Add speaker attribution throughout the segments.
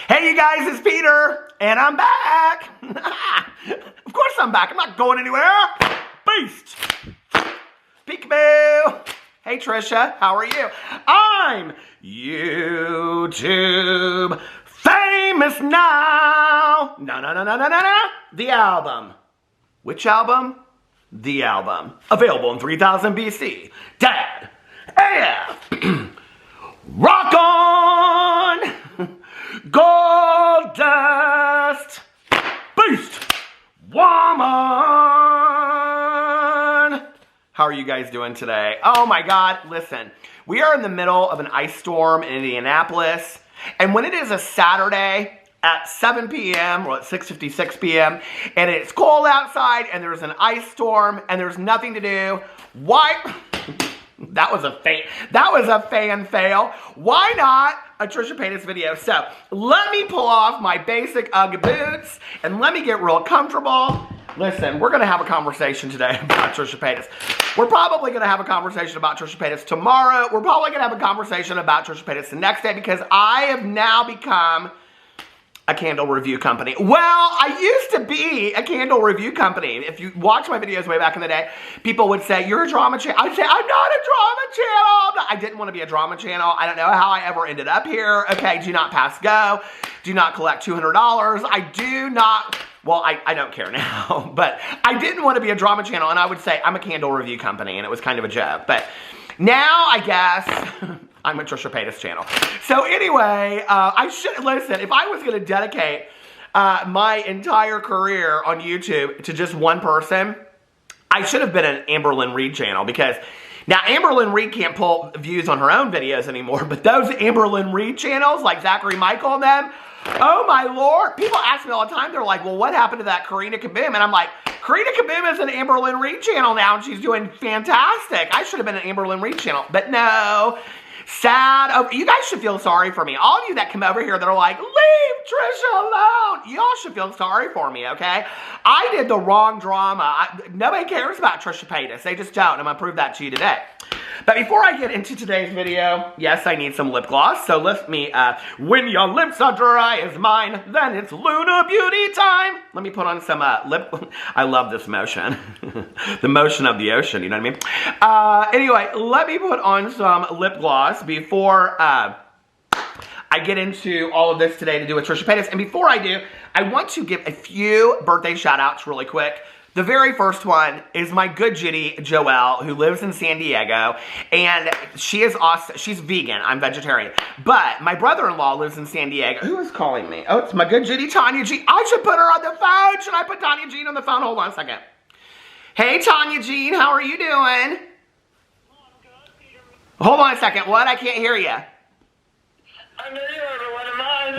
Speaker 1: Hey you guys, it's Peter, and I'm back. Of course I'm back. I'm not going anywhere. Beast. Peekaboo. Hey Trisha, how are you? I'm YouTube famous now. No. The album. Which album? The album. Available in 3000 BC. Dad. AF. Rock on. Gold dust. Beast. Woman. How are you guys doing today? Oh my God, listen. We are in the middle of an ice storm in Indianapolis. And when it is a Saturday at 7 p.m. or at 6:56 p.m. and it's cold outside and there's an ice storm and there's nothing to do, why? That was a fan fail. Why not a Trisha Paytas video? So let me pull off my basic Ugg boots and let me get real comfortable. Listen, we're going to have a conversation today about Trisha Paytas. We're probably going to have a conversation about Trisha Paytas tomorrow. We're probably going to have a conversation about Trisha Paytas the next day because I have now become a candle review company. Well, I used to be a candle review company. If you watch my videos way back in the day, people would say, you're a drama channel. I'd say, I'm not a drama channel. I didn't want to be a drama channel. I don't know how I ever ended up here. Okay, do not pass go. Do not collect $200. I do not... Well, I don't care now, but I didn't want to be a drama channel, and I would say I'm a candle review company, and it was kind of a joke. But now, I guess, I'm a Trisha Paytas channel. So anyway, I should, listen, if I was going to dedicate my entire career on YouTube to just one person, I should have been an Amberlynn Reid channel, because now Amberlynn Reid can't pull views on her own videos anymore, but those Amberlynn Reid channels, like Zachary Michael and them, oh my Lord. People ask me all the time, they're like, well, what happened to that Karina Kabim? And I'm like, Karina Kabim is an Amberlynn Reid channel now, and she's doing fantastic. I should have been an Amberlynn Reid channel, but no. Sad. Oh, you guys should feel sorry for me. All of you that come over here that are like, leave Trisha alone. Y'all should feel sorry for me, okay? I did the wrong drama. Nobody cares about Trisha Paytas. They just don't. I'm going to prove that to you today. But before I get into today's video, yes, I need some lip gloss. So let me, when your lips are dry as mine, then it's Luna Beauty time. Let me put on some lip, I love this motion. The motion of the ocean, you know what I mean? Anyway, let me put on some lip gloss before I get into all of this today to do with Trisha Paytas. And before I do, I want to give a few birthday shout outs really quick. The very first one is my good Judy, Joelle, who lives in San Diego, and she is awesome. She's vegan. I'm vegetarian. But my brother-in-law lives in San Diego. Who is calling me? Oh, it's my good Judy, Tanya Jean. I should put her on the phone. Should I put Tanya Jean on the phone? Hold on a second. Hey, Tanya Jean, how are you doing? Hold on a second. What? I can't hear you.
Speaker 2: I know you are, but what am I?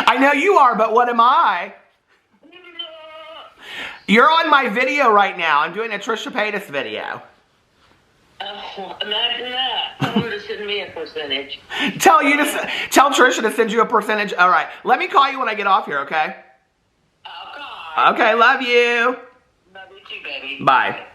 Speaker 1: I know you are, but what am I? You're on my video right now. I'm doing a Trisha Paytas video.
Speaker 2: Oh, imagine that. Tell her to send me a percentage.
Speaker 1: Tell Trisha to send you a percentage. All right. Let me call you when I get off here, okay?
Speaker 2: Oh,
Speaker 1: okay, love you.
Speaker 2: Love you too, baby.
Speaker 1: Bye.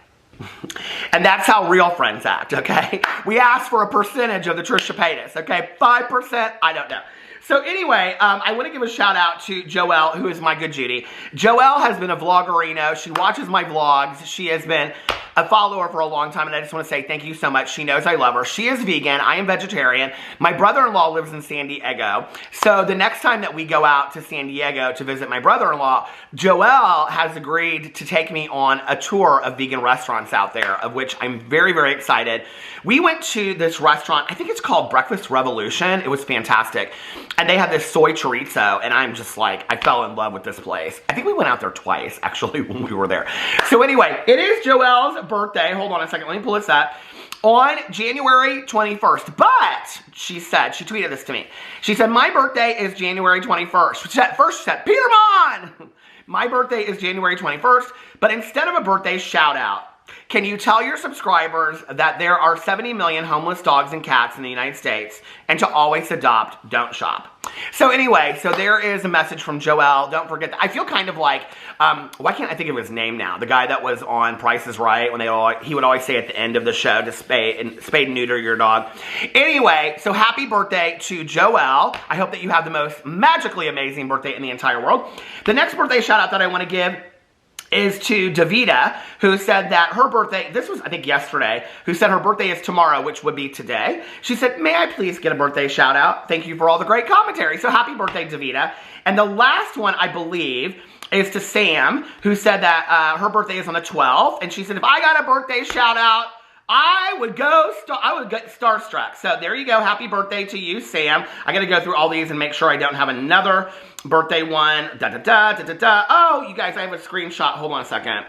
Speaker 1: And that's how real friends act, okay? We ask for a percentage of the Trisha Paytas, okay? 5%, I don't know. So anyway, I want to give a shout out to Joelle, who is my good Judy. Joelle has been a vloggerino. She watches my vlogs. She has been a follower for a long time, and I just want to say thank you so much. She knows I love her. She is vegan. I am vegetarian. My brother-in-law lives in San Diego. So the next time that we go out to San Diego to visit my brother-in-law, Joelle has agreed to take me on a tour of vegan restaurants out there, of which I'm very, very excited. We went to this restaurant, I think it's called Breakfast Revolution. It was fantastic. And they had this soy chorizo, and I'm just like, I fell in love with this place. I think we went out there twice, actually, when we were there. So anyway, it is Joelle's birthday. Hold on a second. Let me pull this up. On January 21st. But, she said, she tweeted this to me. She said, my birthday is January 21st. First she said, Peter Monn! My birthday is January 21st, but instead of a birthday shout out, can you tell your subscribers that there are 70 million homeless dogs and cats in the United States and to always adopt, don't shop? So anyway, so there is a message from Joel. Don't forget that. I feel kind of like, why can't I think of his name now? The guy that was on Price is Right, when he would always say at the end of the show to spay and neuter your dog. Anyway, so happy birthday to Joel. I hope that you have the most magically amazing birthday in the entire world. The next birthday shout out that I want to give is to Davida, who said that her birthday, this was I think yesterday, who said her birthday is tomorrow, which would be today. She said, may I please get a birthday shout out? Thank you for all the great commentary. So happy birthday, Davida. And the last one, I believe, is to Sam, who said that her birthday is on the 12th. And she said, if I got a birthday shout out, I would get starstruck. So there you go. Happy birthday to you, Sam. I got to go through all these and make sure I don't have another birthday one. Oh, you guys, I have a screenshot. Hold on a second.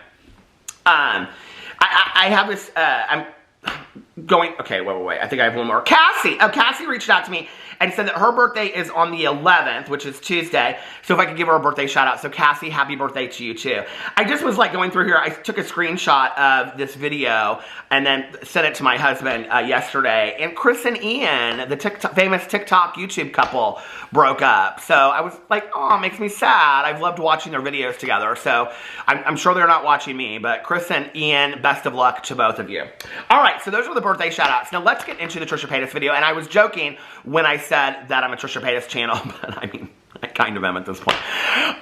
Speaker 1: I have this, I'm going, okay, wait. I think I have one more. Cassie. Oh, Cassie reached out to me and said that her birthday is on the 11th, which is Tuesday. So if I could give her a birthday shout out. So Cassie, happy birthday to you too. I just was like going through here. I took a screenshot of this video and then sent it to my husband yesterday. And Chris and Ian, the famous TikTok YouTube couple, broke up. So I was like, oh, it makes me sad. I've loved watching their videos together. So I'm sure they're not watching me, but Chris and Ian, best of luck to both of you. All right, so those were the birthday shout outs. Now let's get into the Trisha Paytas video. And I was joking when I said that I'm a Trisha Paytas channel, but I mean, I kind of am at this point.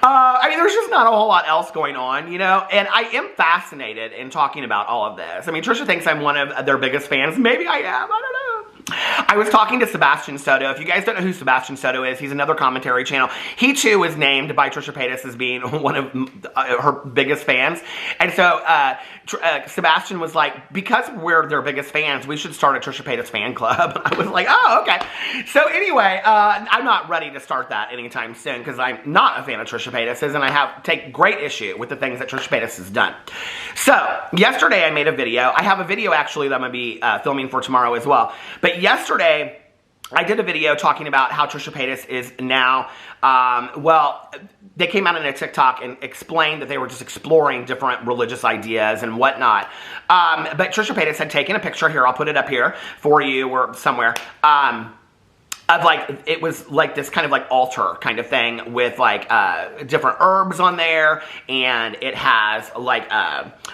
Speaker 1: I mean, there's just not a whole lot else going on, you know? And I am fascinated in talking about all of this. I mean, Trisha thinks I'm one of their biggest fans. Maybe I am. I don't know. I was talking to Sebastian Soto. If you guys don't know who Sebastian Soto is, he's another commentary channel. He too was named by Trisha Paytas as being one of her biggest fans. And so Sebastian was like, because we're their biggest fans, we should start a Trisha Paytas fan club. I was like, oh, okay. So anyway, I'm not ready to start that anytime soon because I'm not a fan of Trisha Paytas, and I take great issue with the things that Trisha Paytas has done. So yesterday I made a video. I have a video actually that I'm going to be filming for tomorrow as well. But yesterday, I did a video talking about how Trisha Paytas is now, well, they came out in a TikTok and explained that they were just exploring different religious ideas and whatnot. But Trisha Paytas had taken a picture here. I'll put it up here for you or somewhere. Of like, it was like this kind of like altar kind of thing with like different herbs on there, and it has like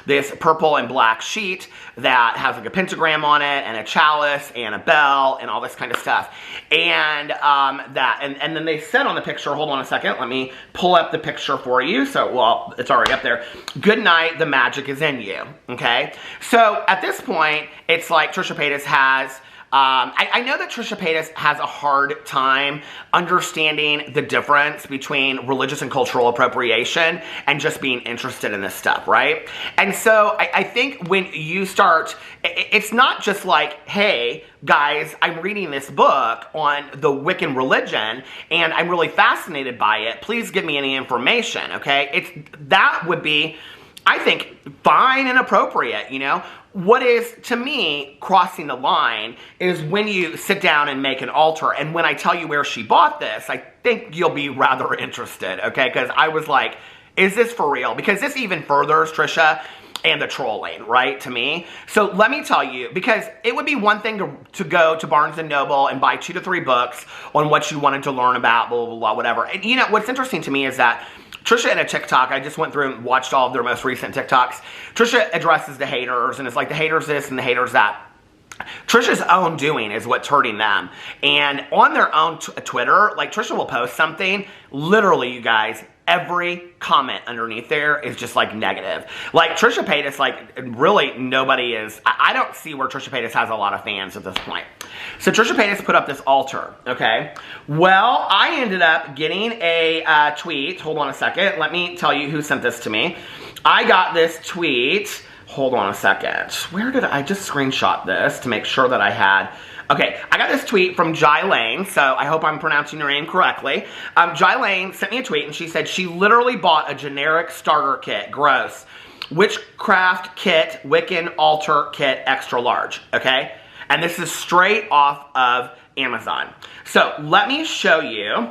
Speaker 1: this purple and black sheet that has like a pentagram on it and a chalice and a bell and all this kind of stuff. And and then they said on the picture, hold on a second, let me pull up the picture for you. So, well, it's already up there. Good night, the magic is in you. Okay? So at this point, it's like Trisha Paytas has I know that Trisha Paytas has a hard time understanding the difference between religious and cultural appropriation and just being interested in this stuff, right? And so I think when you start, it's not just like, hey, guys, I'm reading this book on the Wiccan religion and I'm really fascinated by it. Please give me any information, okay? That would be, I think, fine and appropriate, you know? What is, to me, crossing the line is when you sit down and make an altar. And when I tell you where she bought this, I think you'll be rather interested, okay? Because I was like, is this for real? Because this even furthers Trisha and the trolling, right, to me. So let me tell you, because it would be one thing to go to Barnes & Noble and buy 2 to 3 books on what you wanted to learn about, blah, blah, blah, whatever. And, you know, what's interesting to me is that Trisha in a TikTok, I just went through and watched all of their most recent TikToks. Trisha addresses the haters, and it's like the haters this and the haters that. Trisha's own doing is what's hurting them. And on their own Twitter, like Trisha will post something, literally, you guys, every comment underneath there is just like negative. Like Trisha Paytas, like really nobody is, I don't see where Trisha Paytas has a lot of fans at this point. So Trisha Paytas put up this altar, okay? Well, I ended up getting a tweet. Hold on a second. Let me tell you who sent this to me. I got this tweet. Hold on a second. Where did I just screenshot this to make sure that I had... Okay, I got this tweet from Jai Lane, so I hope I'm pronouncing your name correctly. Jai Lane sent me a tweet, and she said she literally bought a generic starter kit, gross, witchcraft kit, Wiccan altar kit, extra large, okay? And this is straight off of Amazon. So let me show you.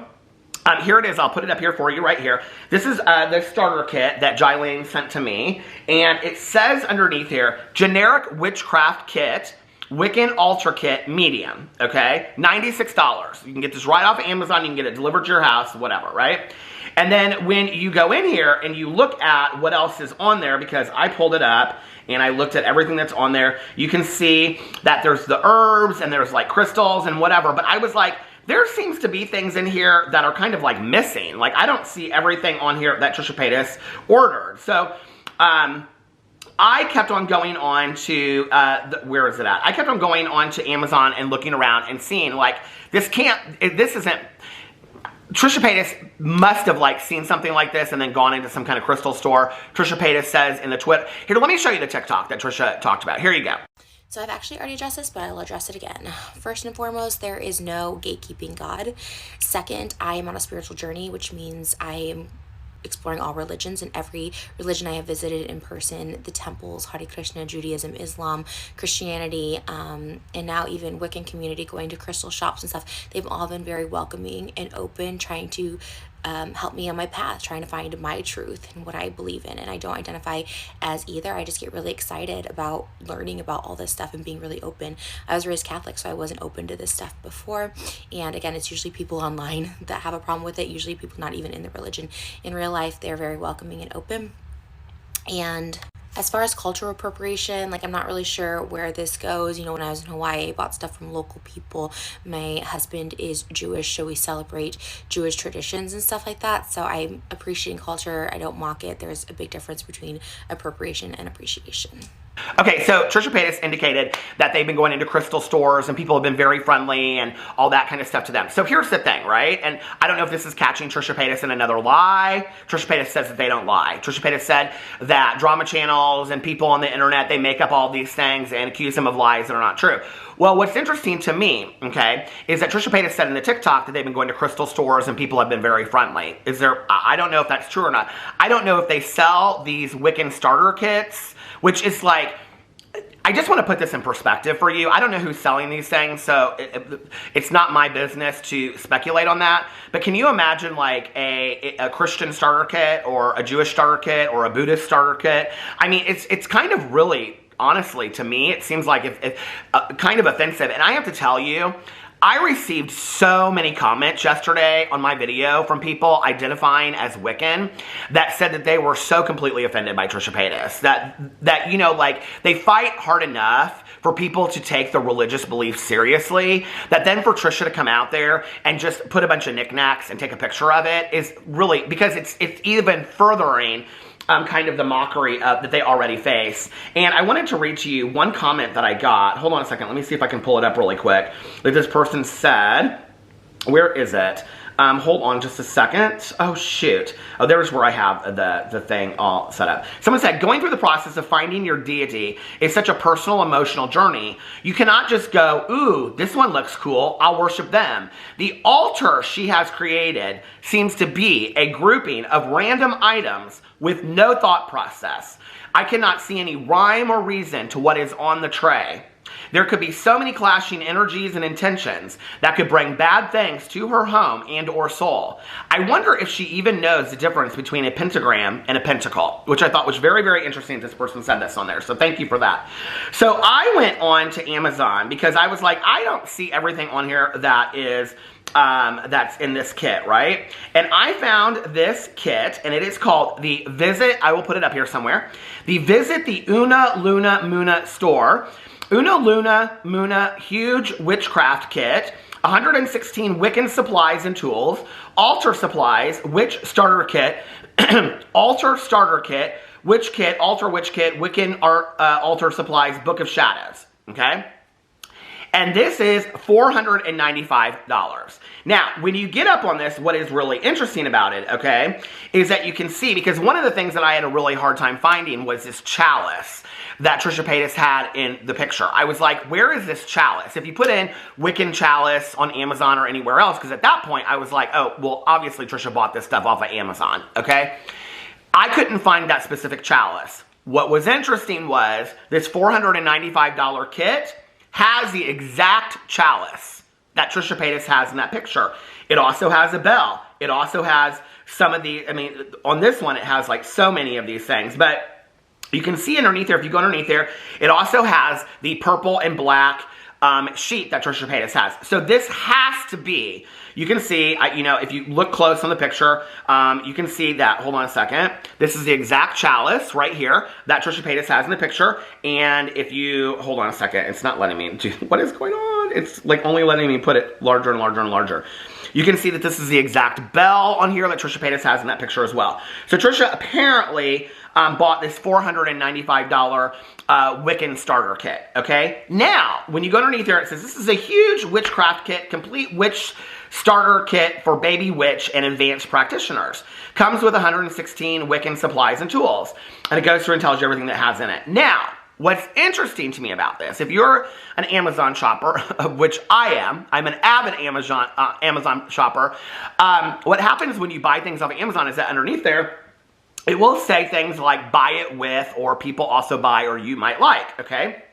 Speaker 1: Here it is. I'll put it up here for you right here. This is the starter kit that Jai Lane sent to me, and it says underneath here, generic witchcraft kit, Wiccan altar kit, medium, okay? $96. You can get this right off of Amazon. You can get it delivered to your house, whatever, right? And then when you go in here and you look at what else is on there, because I pulled it up and I looked at everything that's on there, you can see that there's the herbs and there's like crystals and whatever. But I was like, there seems to be things in here that are kind of like missing. Like, I don't see everything on here that Trisha Paytas ordered. So, I kept on going on to, where is it at? I kept on going on to Amazon and looking around and seeing, like, this isn't, Trisha Paytas must have, like, seen something like this and then gone into some kind of crystal store. Trisha Paytas says in the Twitter, here, let me show you the TikTok that Trisha talked about. Here you go.
Speaker 3: So I've actually already addressed this, but I'll address it again. First and foremost, there is no gatekeeping God. Second, I am on a spiritual journey, which means I am exploring all religions, and every religion I have visited in person, the temples, Hare Krishna, Judaism, Islam, Christianity, and now even Wiccan community, going to crystal shops and stuff, they've all been very welcoming and open, trying to help me on my path, trying to find my truth and what I believe in. And I don't identify as either. I just get really excited about learning about all this stuff and being really open. I was raised Catholic, so I wasn't open to this stuff before. And again, it's usually people online that have a problem with it, usually people not even in the religion. In real life, they're very welcoming and open. And as far as cultural appropriation, like, I'm not really sure where this goes. You know, when I was in Hawaii, I bought stuff from local people. My husband is Jewish, so we celebrate Jewish traditions and stuff like that. So I'm appreciating culture. I don't mock it. There's a big difference between appropriation and appreciation.
Speaker 1: Okay, so Trisha Paytas indicated that they've been going into crystal stores and people have been very friendly and all that kind of stuff to them. So here's the thing, right? And I don't know if this is catching Trisha Paytas in another lie. Trisha Paytas says that they don't lie. Trisha Paytas said that drama channels and people on the internet, they make up all these things and accuse them of lies that are not true. Well, what's interesting to me, okay, is that Trisha Paytas said in the TikTok that they've been going to crystal stores and people have been very friendly. I don't know if that's true or not. I don't know if they sell these Wiccan starter kits, which is like, I just want to put this in perspective for you. I don't know who's selling these things, so it's not my business to speculate on that. But can you imagine like a Christian starter kit or a Jewish starter kit or a Buddhist starter kit? I mean, it's kind of really, honestly, to me, it seems like it's kind of offensive. And I have to tell you, I received so many comments yesterday on my video from people identifying as Wiccan that said that they were so completely offended by Trisha Paytas. That you know, like, they fight hard enough for people to take the religious beliefs seriously, that then for Trisha to come out there and just put a bunch of knickknacks and take a picture of it is really, because it's even furthering kind of the mockery that they already face. And I wanted to read to you one comment that I got. Hold on a second. Let me see if I can pull it up really quick. That this person said, where is it? Hold on just a second. Oh, shoot. Oh, there's where I have the thing all set up. Someone said, going through the process of finding your deity is such a personal, emotional journey. You cannot just go, ooh, this one looks cool, I'll worship them. The altar she has created seems to be a grouping of random items with no thought process. I cannot see any rhyme or reason to what is on the tray. There could be so many clashing energies and intentions that could bring bad things to her home and or soul. I wonder if she even knows the difference between a pentagram and a pentacle, which I thought was very, very interesting. This person said this on there, so thank you for that. So I went on to Amazon because I was like, I don't see everything on here that is that's in this kit, right? And I found this kit, and it is called the Visit, I will put it up here somewhere, the Visit the Una Luna Muna store. Una Luna Muna Huge Witchcraft Kit, 116 Wiccan supplies and tools, altar supplies, witch starter kit, altar starter kit, witch kit, altar witch kit, Wiccan art, altar supplies, Book of Shadows, okay? And this is $495. Now, when you get up on this, what is really interesting about it, okay, is that you can see, because one of the things that I had a really hard time finding was this chalice that Trisha Paytas had in the picture. I was like, where is this chalice? If you put in Wiccan chalice on Amazon or anywhere else, because at that point I was like, oh, well, obviously Trisha bought this stuff off of Amazon, okay? I couldn't find that specific chalice. What was interesting was this $495 kit has the exact chalice that Trisha Paytas has in that picture. It also has a bell. It also has some of the, I mean, on this one it has like so many of these things, but You can see underneath there, if you go underneath there, it also has the purple and black sheet that Trisha Paytas has. So this has to be, you can see, if you look close on the picture, you can see that, hold on a second, this is the exact chalice right here that Trisha Paytas has in the picture. And if you, hold on a second, it's not letting me do, what is going on? It's like only letting me put it larger and larger and larger. You can see that this is the exact bell on here that Trisha Paytas has in that picture as well. So Trisha apparently bought this $495 Wiccan starter kit, okay? Now, when you go underneath there, it says this is a huge witchcraft kit, complete witch starter kit for baby witch and advanced practitioners. Comes with 116 Wiccan supplies and tools. And it goes through and tells you everything that it has in it. Now, what's interesting to me about this, if you're an Amazon shopper, which I am, I'm an avid Amazon shopper, what happens when you buy things off of Amazon is that underneath there, it will say things like buy it with, or people also buy, or you might like, okay?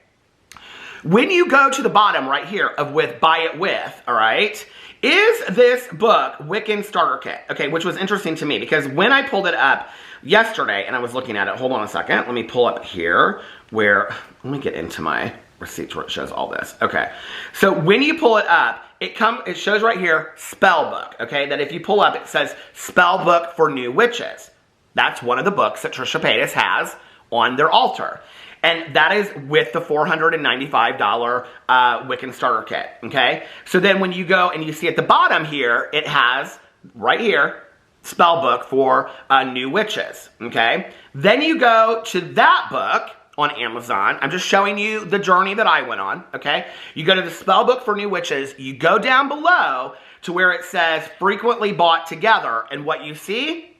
Speaker 1: When you go to the bottom right here of with buy it with, all right, is this book Wiccan Starter Kit, okay, which was interesting to me because when I pulled it up yesterday and I was looking at it, hold on a second, let me pull up here where, let me get into my receipts where it shows all this, okay. So when you pull it up, it shows right here, spell book, okay, that if you pull up, it says spell book for new witches. That's one of the books that Trisha Paytas has on their altar. And that is with the $495 Wiccan Starter Kit, okay? So then when you go and you see at the bottom here, it has, right here, spell book for new witches, okay? Then you go to that book on Amazon. I'm just showing you the journey that I went on, okay? You go to the spell book for new witches. You go down below to where it says frequently bought together. And what you see?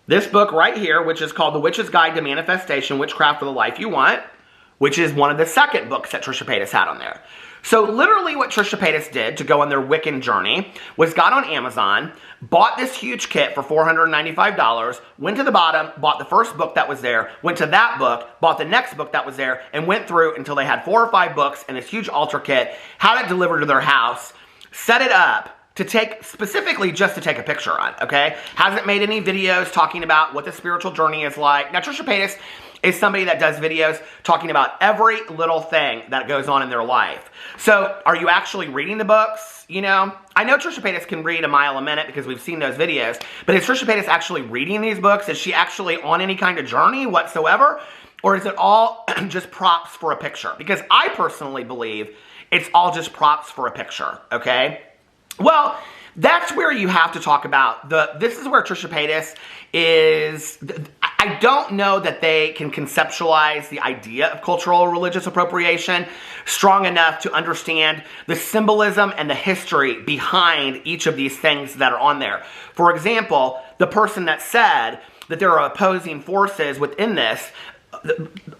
Speaker 1: This book right here, which is called The Witch's Guide to Manifestation, Witchcraft for the Life You Want, which is one of the second books that Trisha Paytas had on there. So literally what Trisha Paytas did to go on their Wiccan journey was got on Amazon, bought this huge kit for $495, went to the bottom, bought the first book that was there, went to that book, bought the next book that was there, and went through until they had 4 or 5 books and this huge altar kit, had it delivered to their house, set it up, to take, specifically just to take a picture on, okay? Hasn't made any videos talking about what the spiritual journey is like. Now, Trisha Paytas is somebody that does videos talking about every little thing that goes on in their life. So, are you actually reading the books? You know, I know Trisha Paytas can read a mile a minute because we've seen those videos, but is Trisha Paytas actually reading these books? Is she actually on any kind of journey whatsoever? Or is it all just props for a picture? Because I personally believe it's all just props for a picture, okay? Well, that's where you have to talk about this is where Trisha Paytas is, I don't know that they can conceptualize the idea of cultural or religious appropriation strong enough to understand the symbolism and the history behind each of these things that are on there. For example, the person that said that there are opposing forces within this,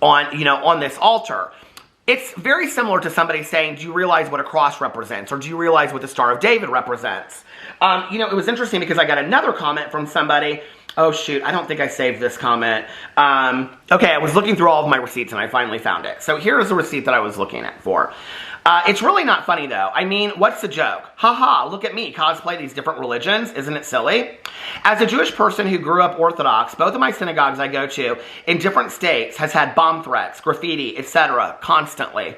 Speaker 1: on this altar. It's very similar to somebody saying, do you realize what a cross represents? Or do you realize what the Star of David represents? It was interesting because I got another comment from somebody. Oh, shoot. I don't think I saved this comment. Okay, I was looking through all of my receipts and I finally found it. So here's the receipt that I was looking at for. It's really not funny, though. I mean, what's the joke? Haha, look at me, cosplay these different religions. Isn't it silly? As a Jewish person who grew up Orthodox, both of my synagogues I go to in different states has had bomb threats, graffiti, etc. constantly.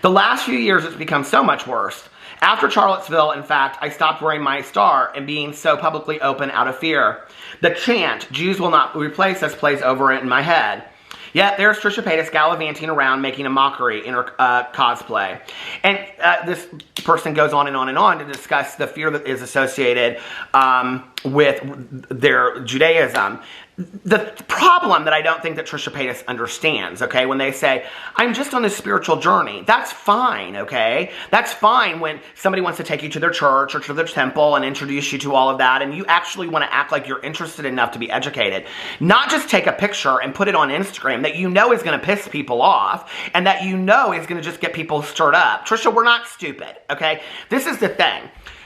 Speaker 1: The last few years, it's become so much worse. After Charlottesville, in fact, I stopped wearing my star and being so publicly open out of fear. The chant, Jews will not replace us, plays over it in my head. Yet there's Trisha Paytas gallivanting around making a mockery in her cosplay. And this person goes on and on and on to discuss the fear that is associated with their Judaism. The problem that I don't think that Trisha Paytas understands, okay, when they say, I'm just on a spiritual journey, that's fine, okay? That's fine when somebody wants to take you to their church or to their temple and introduce you to all of that, and you actually want to act like you're interested enough to be educated. Not just take a picture and put it on Instagram that you know is going to piss people off and that you know is going to just get people stirred up. Trisha, we're not stupid, okay? This is the thing.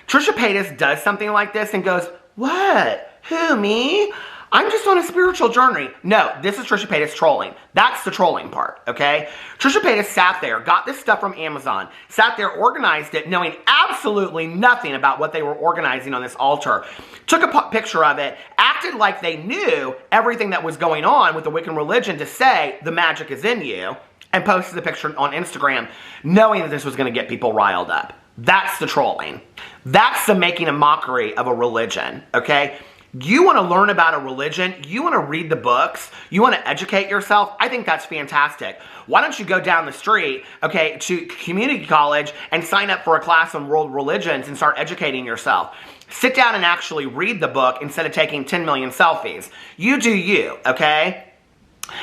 Speaker 1: Trisha Paytas does something like this and goes, what? Who, me? I'm just on a spiritual journey. No, this is Trisha Paytas trolling. That's the trolling part, okay? Trisha Paytas sat there, got this stuff from Amazon, sat there, organized it, knowing absolutely nothing about what they were organizing on this altar, took a picture of it, acted like they knew everything that was going on with the Wiccan religion to say the magic is in you, and posted the picture on Instagram, knowing that this was going to get people riled up. That's the trolling. That's the making a mockery of a religion, okay? You want to learn about a religion, you want to read the books, you want to educate yourself, I think that's fantastic. Why don't you go down the street, okay, to community college and sign up for a class on world religions and start educating yourself. Sit down and actually read the book instead of taking 10 million selfies. You do you, okay?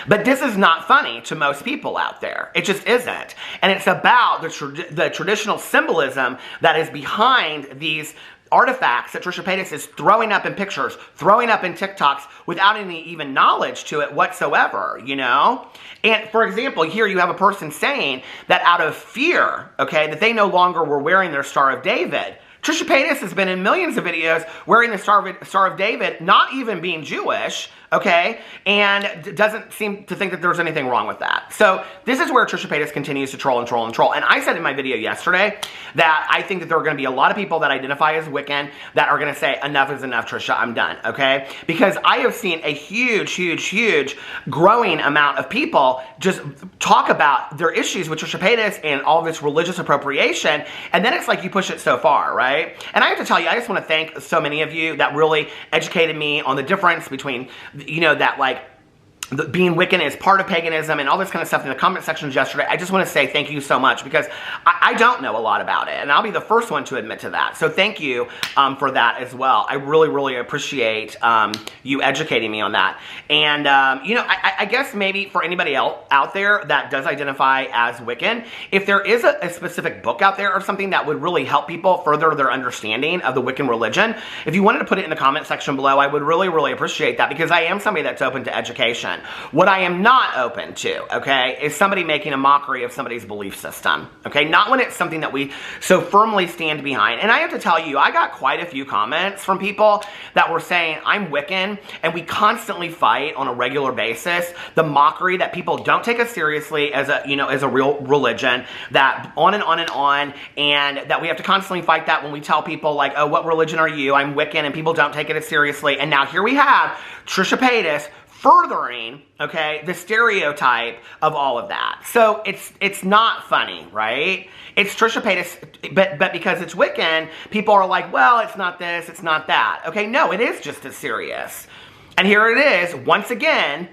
Speaker 1: But this is not funny to most people out there. It just isn't. And it's about the traditional symbolism that is behind these artifacts that Trisha Paytas is throwing up in pictures, throwing up in TikToks without any even knowledge to it whatsoever, you know? And for example, here you have a person saying that out of fear, okay, that they no longer were wearing their Star of David. Trisha Paytas has been in millions of videos wearing the Star of David, not even being Jewish, okay, and doesn't seem to think that there's anything wrong with that. So this is where Trisha Paytas continues to troll and troll and troll. And I said in my video yesterday that I think that there are going to be a lot of people that identify as Wiccan that are going to say, enough is enough, Trisha, I'm done, okay? Because I have seen a huge growing amount of people just talk about their issues with Trisha Paytas and all of this religious appropriation, and then it's like you push it so far, right? And I have to tell you, I just want to thank so many of you that really educated me on the difference between, you know, that like being Wiccan is part of paganism and all this kind of stuff in the comment sections yesterday. I just want to say thank you so much because I don't know a lot about it, and I'll be the first one to admit to that. So thank you for that as well. I really appreciate you educating me on that. And, you know, I guess maybe for anybody else out there that does identify as Wiccan, if there is a specific book out there or something that would really help people further their understanding of the Wiccan religion, if you wanted to put it in the comment section below, I would really appreciate that because I am somebody that's open to education. What I am not open to, okay, is somebody making a mockery of somebody's belief system, okay? Not when it's something that we so firmly stand behind. And I have to tell you, I got quite a few comments from people that were saying, I'm Wiccan, and we constantly fight on a regular basis the mockery that people don't take us seriously as a, you know, as a real religion, that on and on, and that we have to constantly fight that when we tell people like, oh, what religion are you? I'm Wiccan, and people don't take it as seriously. And now here we have Trisha Paytas furthering, okay, the stereotype of all of that. So it's not funny, right? It's Trisha Paytas, but because it's Wiccan, people are like, well, it's not this, it's not that. Okay, no, it is just as serious. And here it is, once again,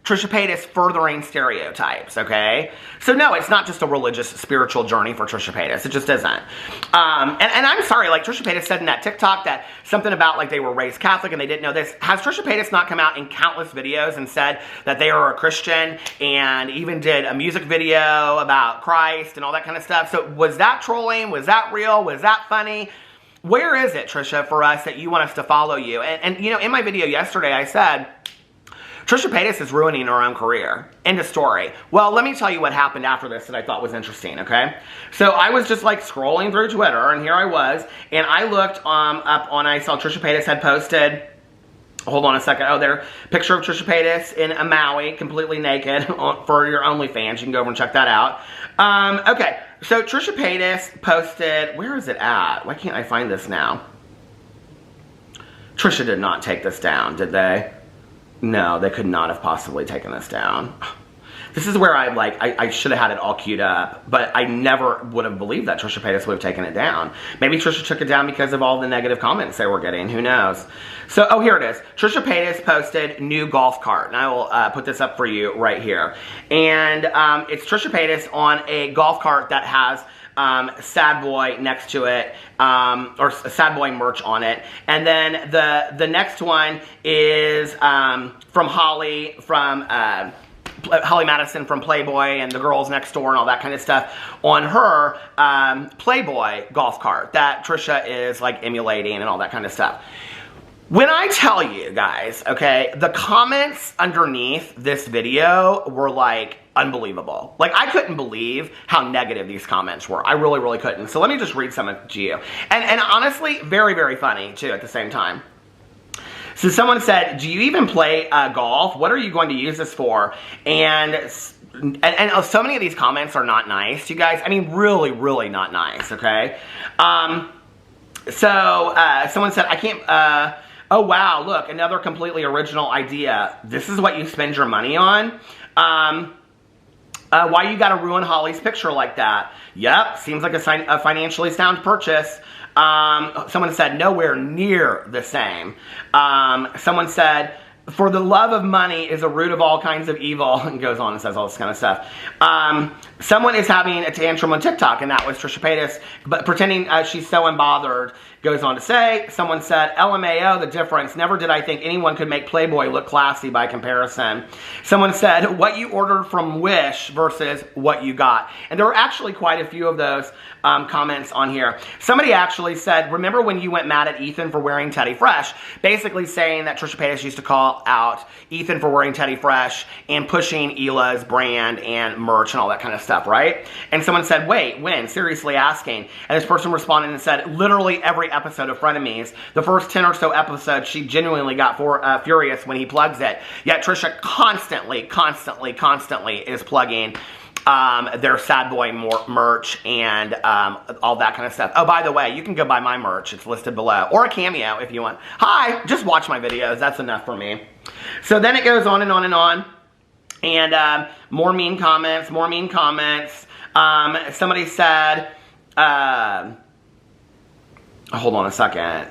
Speaker 1: Trisha Paytas furthering stereotypes, okay? So no, it's not just a religious, spiritual journey for Trisha Paytas. It just isn't. And I'm sorry, like Trisha Paytas said in that TikTok that something about like they were raised Catholic and they didn't know this. Has Trisha Paytas not come out in countless videos and said that they are a Christian and even did a music video about Christ and all that kind of stuff? So was that trolling? Was that real? Was that funny? Where is it, Trisha, for us that you want us to follow you? And you know, in my video yesterday, I said, Trisha Paytas is ruining her own career. End of story. Well, let me tell you what happened after this that I thought was interesting, okay? So I was just like scrolling through Twitter, and here I was, and I looked I saw Trisha Paytas had posted, hold on a second, oh, there, picture of Trisha Paytas in a Maui, completely naked, for your OnlyFans. You can go over and check that out. Okay, so Trisha Paytas posted, where is it at? Why can't I find this now? Trisha did not take this down, did they? No, they could not have possibly taken this down. This is where I should have had it all queued up, but I never would have believed that Trisha Paytas would have taken it down. Maybe Trisha took it down because of all the negative comments they were getting. Who knows? So, oh, here it is. Trisha Paytas posted new golf cart, and I will put this up for you right here. And it's Trisha Paytas on a golf cart that has Sad Boy next to it, or Sad Boy merch on it. And then the next one is from Holly, from Holly Madison from Playboy and the girls next door and all that kind of stuff on her Playboy golf cart that Trisha is like emulating and all that kind of stuff. When I tell you guys, okay, the comments underneath this video were like unbelievable. Like, I couldn't believe how negative these comments were. I really couldn't. So let me just read some to you. And honestly, very funny too at the same time. So someone said, do you even play golf? What are you going to use this for? And so many of these comments are not nice, you guys. I mean, really, really not nice, okay? Someone said, I can't, oh wow, look, another completely original idea. This is what you spend your money on? Why you gotta ruin Holly's picture like that? Yep, seems like a financially sound purchase. Someone said, nowhere near the same. Someone said, for the love of money is a root of all kinds of evil, and goes on and says all this kind of stuff. Someone is having a tantrum on TikTok, and that was Trisha Paytas, but pretending she's so unbothered, goes on to say, someone said, LMAO, the difference. Never did I think anyone could make Playboy look classy by comparison. Someone said, what you ordered from Wish versus what you got. And there were actually quite a few of those comments on here. Somebody actually said, remember when you went mad at Ethan for wearing Teddy Fresh? Basically saying that Trisha Paytas used to call out Ethan for wearing Teddy Fresh and pushing Hila's brand and merch and all that kind of stuff, right? And someone said, wait, when? Seriously asking. And this person responded and said, literally every episode of Frenemies, the first 10 or so episodes, she genuinely got furious when he plugs it. Yet Trisha constantly is plugging their Sad Boy merch and all that kind of stuff. Oh, by the way, you can go buy my merch. It's listed below. Or a Cameo if you want. Hi, just watch my videos. That's enough for me. So then it goes on and on and on. And more mean comments, more mean comments. Somebody said, hold on a second.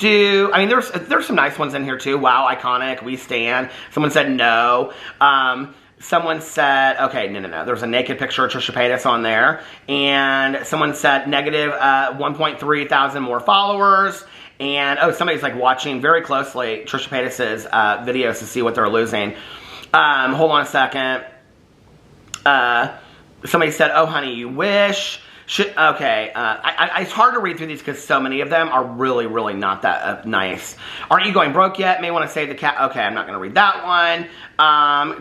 Speaker 1: I mean, there's some nice ones in here too. Wow, iconic, we stand. Someone said no. Someone said, okay, no. There's a naked picture of Trisha Paytas on there. And someone said negative 1.3 thousand more followers. And, oh, somebody's like watching very closely Trisha Paytas' videos to see what they're losing. Hold on a second. Somebody said, oh, honey, you wish. Okay, it's hard to read through these because so many of them are really, really not that nice. Aren't you going broke yet? May want to save the cat. Okay, I'm not going to read that one.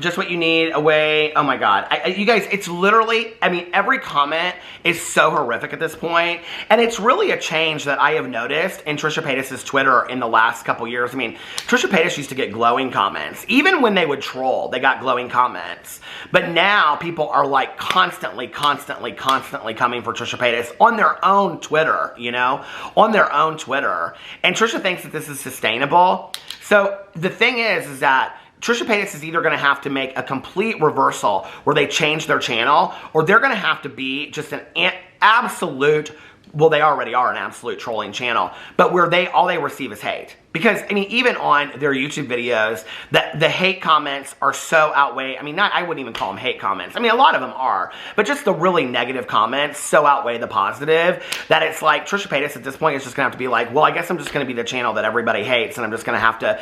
Speaker 1: Just what you need away. Oh my God. You guys, it's literally, I mean, every comment is so horrific at this point. And it's really a change that I have noticed in Trisha Paytas' Twitter in the last couple years. I mean, Trisha Paytas used to get glowing comments. Even when they would troll, they got glowing comments. But now people are like constantly coming for Trisha Paytas on their own Twitter, you know, on their own Twitter. And Trisha thinks that this is sustainable. So the thing is that Trisha Paytas is either going to have to make a complete reversal where they change their channel, or they're going to have to be just an absolute, well, they already are an absolute trolling channel, but where all they receive is hate. Because, I mean, even on their YouTube videos, the hate comments are so outweigh. I mean, I wouldn't even call them hate comments. I mean, a lot of them are. But just the really negative comments so outweigh the positive that it's like Trisha Paytas at this point is just going to have to be like, well, I guess I'm just going to be the channel that everybody hates, and I'm just going to have to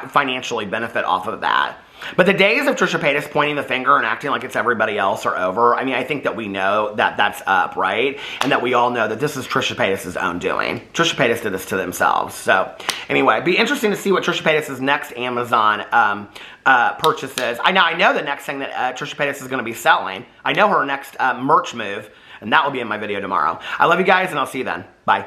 Speaker 1: financially benefit off of that. But the days of Trisha Paytas pointing the finger and acting like it's everybody else are over. I mean, I think that we know that that's up, right? And that we all know that this is Trisha Paytas' own doing. Trisha Paytas did this to themselves. So, anyway, it'd be interesting to see what Trisha Paytas' next Amazon purchase is. I know the next thing that Trisha Paytas is going to be selling. I know her next merch move, and that will be in my video tomorrow. I love you guys, and I'll see you then. Bye.